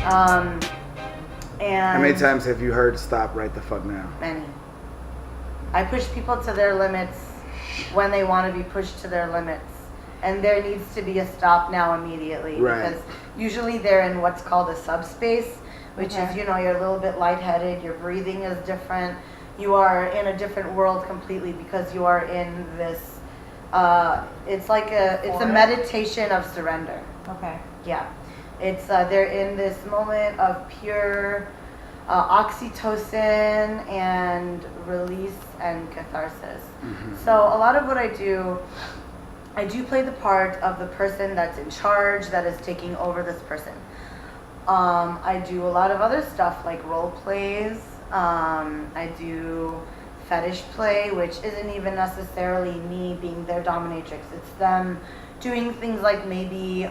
And how many times have you heard "stop right the fuck now"? Many. I push people to their limits when they want to be pushed to their limits. And there needs to be a stop now immediately. Right. Because usually they're in what's called a subspace, which is, you're a little bit lightheaded, your breathing is different, you are in a different world completely because you are in this, it's a meditation of surrender. Okay. Yeah. It's, they're in this moment of pure oxytocin and release and catharsis. Mm-hmm. So a lot of what I do play the part of the person that's in charge, that is taking over this person. I do a lot of other stuff like role plays. I do fetish play, which isn't even necessarily me being their dominatrix. It's them doing things like maybe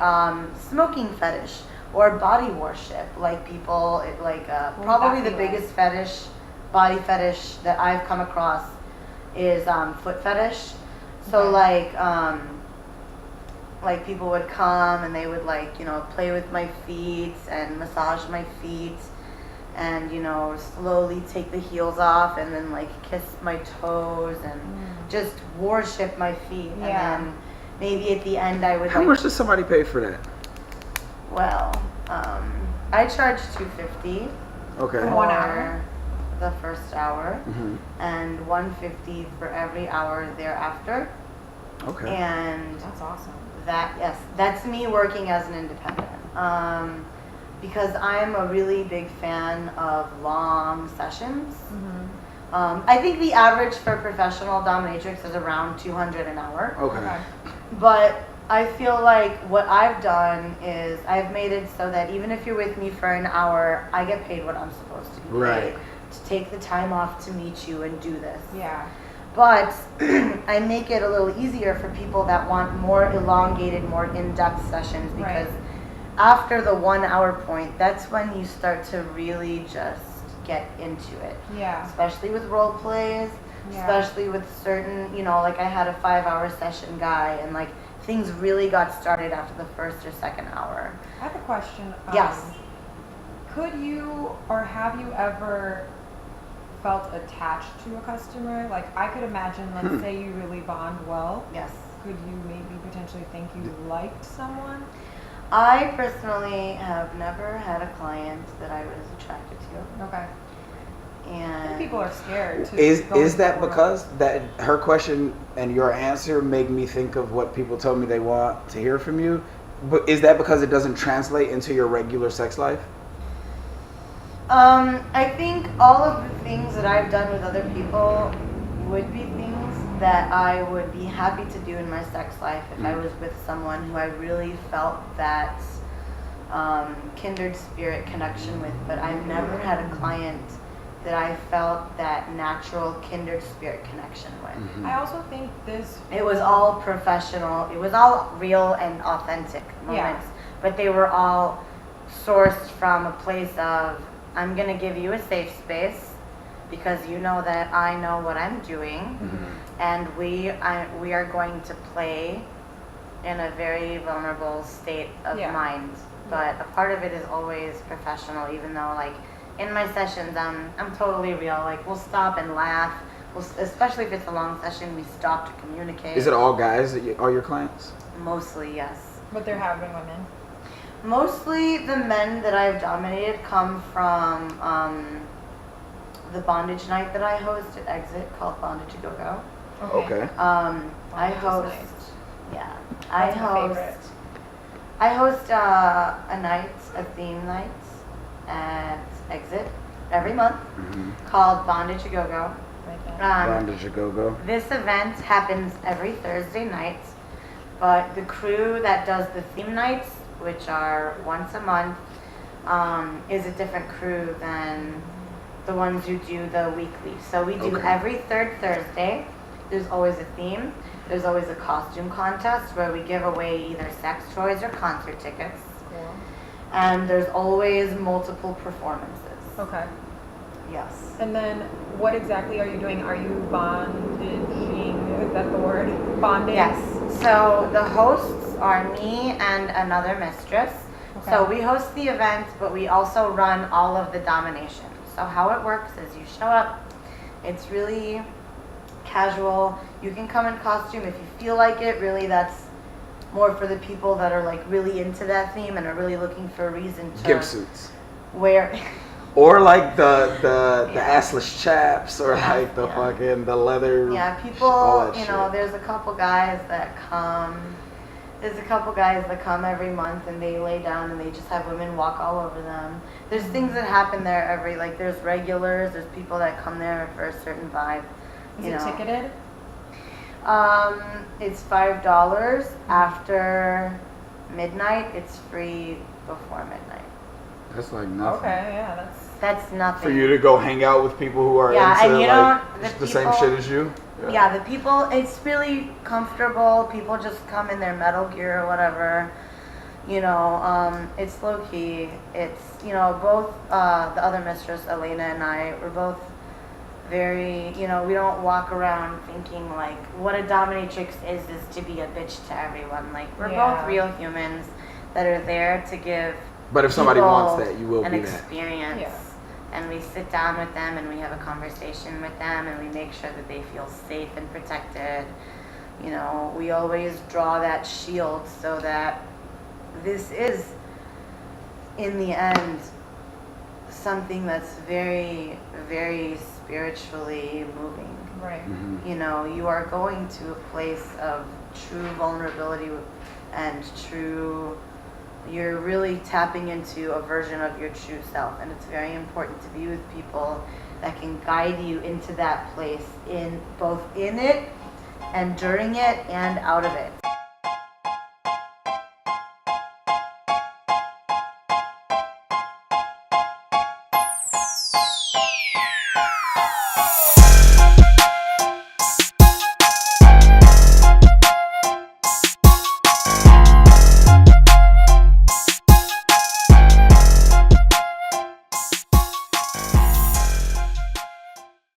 smoking fetish or body worship. Like people, probably the biggest body fetish that I've come across is foot fetish. So like people would come and they would play with my feet and massage my feet and slowly take the heels off and then kiss my toes and just worship my feet. And then maybe at the end I would How much does somebody pay for that? Well, I charge $250 Okay. for 1 hour. the first hour, and $150 for every hour thereafter. Okay. And That's awesome. that's me working as an independent. Because I'm a really big fan of long sessions. I think the average for professional dominatrix is around $200 an hour. Okay. But I feel like what I've done is I've made it so that even if you're with me for an hour, I get paid what I'm supposed to be paid. To take the time off to meet you and do this. Yeah. But I make it a little easier for people that want more elongated, more in-depth sessions, because after the 1 hour point, that's when you start to really just get into it. Yeah. Especially with role plays, especially with certain, I had a 5-hour session guy, and things really got started after the first or second hour. I have a question. Yes. Could you or have you ever felt attached to a customer? I could imagine, let's say you really bond well. Yes. Could you maybe potentially think you liked someone? I personally have never had a client that I was attracted to. Okay. And People are scared to Is go into that world. because that her question and your answer make me think of what people told me they want to hear from you? But is that because it doesn't translate into your regular sex life? I think all of the things that I've done with other people would be things that I would be happy to do in my sex life if I was with someone who I really felt that kindred spirit connection with. But I've never had a client that I felt that natural kindred spirit connection with. I also think this... It was all professional. It was all real and authentic moments. But they were all sourced from a place of, I'm going to give you a safe space because you know that I know what I'm doing. And we are going to play in a very vulnerable state of mind. But a part of it is always professional, even though in my sessions, I'm totally real. We'll stop and laugh. Especially if it's a long session, we stop to communicate. Is it all guys all your clients? Mostly, yes. But there have been women. Mostly the men that I've dominated come from the bondage night that I host at Exit called Bondage A Go Go. Okay. I host. Nice. Yeah. That's my favorite. I host a theme night at Exit every month called Bondage A Go Go. Right there. Bondage A Go Go. This event happens every Thursday night, but the crew that does the theme nights, which are once a month, is a different crew than the ones who do the weekly. So we do every third Thursday. There's always a theme. There's always a costume contest where we give away either sex toys or concert tickets. Cool. And there's always multiple performances. Okay. Yes. And then what exactly are you doing? Are you bondaging? Is that the word? Bonding? Yes. So the hosts are me and another mistress. Okay. So we host the event, but we also run all of the domination. So how it works is you show up. It's really casual. You can come in costume if you feel like it. Really, that's more for the people that are like really into that theme and are really looking for a reason to Gimp suits. wear. Or like the Yeah. assless chaps, or Yeah, like the yeah. fucking the leather. Yeah, all people, that you know, shit. there's a couple guys that come. There's a couple guys that come every month and they lay down and they just have women walk all over them. There's things that happen there like there's regulars, there's people that come there for a certain vibe. Is you it know. ticketed? It's $5 after midnight. It's free before midnight. That's like nothing. Okay, yeah, That's nothing. For you to go hang out with people who are Yeah, into and you like don't- the same shit as you. Yeah, the people, it's really comfortable. People just come in their metal gear or whatever. You know, it's low key. It's, you know, both the other mistress, Elena, and I, we're both very, you know, we don't walk around thinking like what a dominatrix is to be a bitch to everyone. Like, we're Yeah. both real humans that are there to give But if somebody people wants that, you will an be that. experience. Yeah. And we sit down with them and we have a conversation with them and we make sure that they feel safe and protected. You know, we always draw that shield so that this is, in the end, something that's very, very spiritually moving. right. Mhm. You know, you are going to a place of true vulnerability and you're really tapping into a version of your true self, and it's very important to be with people that can guide you into that place, in both in it and during it and out of it.